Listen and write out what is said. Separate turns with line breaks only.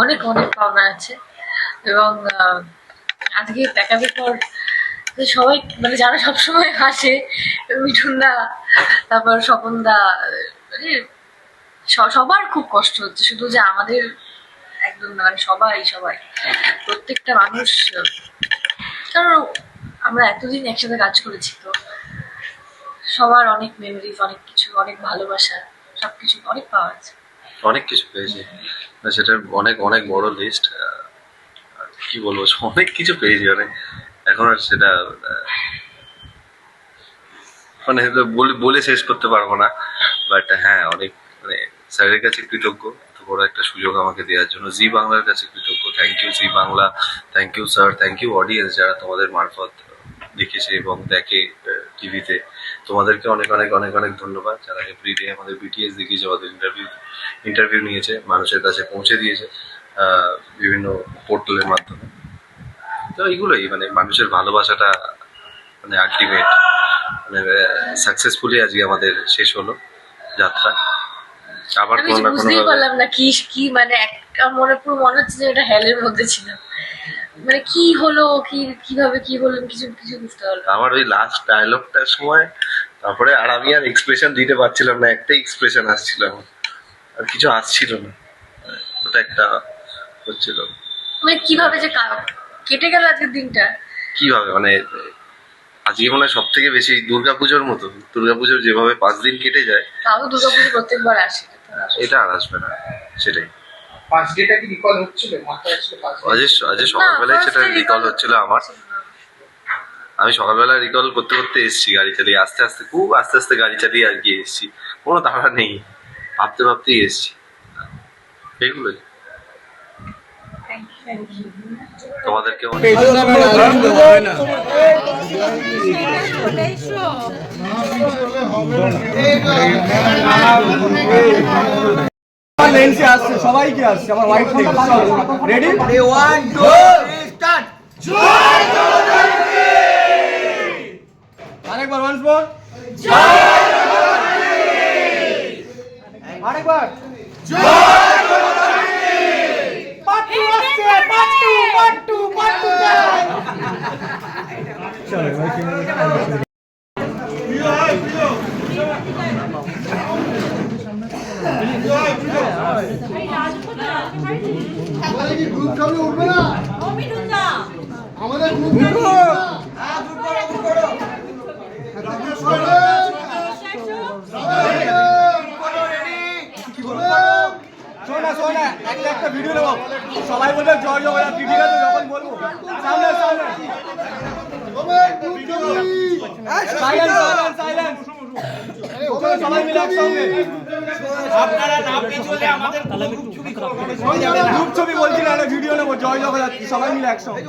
অনেক অনেক পাওনা আছে। এবং আজকে প্যাকাপের পর সবাই মানে যারা সবসময় হাসে, মিঠুনদা, তারপর স্বপনদা, মানে সবার খুব কষ্ট হচ্ছে, শুধু যে আমাদের একদম মানে সবাই সবাই প্রত্যেকটা মানুষ, কারণ আমরা এতদিন একসাথে কাজ করেছি, তো সবার অনেক মেমোরিজ, অনেক কিছু, অনেক ভালোবাসা, সবকিছু অনেক পাওয়া আছে।
অনেক কিছু পেয়েছি, সেটার অনেক অনেক বড় লিস্ট। কি বলবো, অনেক কিছু পেয়েছি, মানে এখন আর সেটা মানে বলে শেষ করতে পারবো না। বাট হ্যাঁ, অনেক মানে স্যারের কাছে কৃতজ্ঞ এত বড় একটা সুযোগ আমাকে দেওয়ার জন্য। জি বাংলার কাছে কৃতজ্ঞ। Thank you Zee Bangla, thank you sir, thank you audience যারা তোমাদের মারফত দেখেছে এবং দেখে টিভিতে। তোমাদেরকে অনেক অনেক অনেক অনেক ধন্যবাদ যারা এভরিডে আমাদের বিটিএস দেখিয়েছে, আমাদের ইন্টারভিউ নিয়েছে, মানুষের কাছে পৌঁছে দিয়েছে বিভিন্ন পোর্টালের মাধ্যমে। তো এইগুলোই মানে মানুষের ভালোবাসাটা মানে আলটিমেট, মানে সাকসেসফুলি আজকে আমাদের শেষ হলো যাত্রা। আবার
আমি বুঝতেই পারলাম না কি কি মানে একটা মনে হচ্ছে যে এটা হেলের মধ্যে ছিল, মানে কি হলো, কিভাবে কি হলো, কিছু কিছু বুঝতে পারলাম।
আমার ওই লাস্ট ডায়লগটার সময় তারপরে আর আমি আর এক্সপ্রেশন দিতে পারছিলাম না, একটাই এক্সপ্রেশন আসছিল আমার, আর কিছু আসছিল না। ওটা একটা হচ্ছিল
মানে কিভাবে যে কেটে গেল আজকের দিনটা,
কিভাবে মানে আজকে মনে হয় সব থেকে বেশি দুর্গাপুজোর মতো, দুর্গাপুজোর যেভাবে 5 দিন কেটে যায়,
তাও দুর্গাপুজো প্রত্যেকবার আসে,
এটা আর আসবে না। সেটাই
ফার্স্ট ডেটা কি রিকল হচ্ছিল, মাথায় আসছিল
আজ সকালবেলায় সেটা রিকল হচ্ছিল আমার। আমি সকালবেলা রিকল করতে করতে এসেছি গাড়ি চালিয়ে, আস্তে আস্তে খুব আস্তে আস্তে গাড়ি চালিয়ে আর কি এসেছি, কোনো তাড়া নেই, ভাবতে ভাবতেই এসেছি। এগুলোই তোমাদেরকে
আসছে, সবাইকে আসছে আমার ওয়াইফ থেকে। Ready 1 2 3 start. আরেকবার ওয়ান্স মোর, আরেকবার পাট্টু আসছে, পাট্টু চলো ভাই আমাদের শোনা একটা ভিডিও নেবো, সবাই বলবে জয় জগন্নাথ, ঠিক আছে? যখন বলবো সামনে সাইলেন্স সবাই মিলে একসঙ্গে। আপনারা না পেছলে আমাদের গ্রুপ ছবি বলছি না, ভিডিও নেবো, জয় জগন্নাথ, সবাই মিলে একসঙ্গে।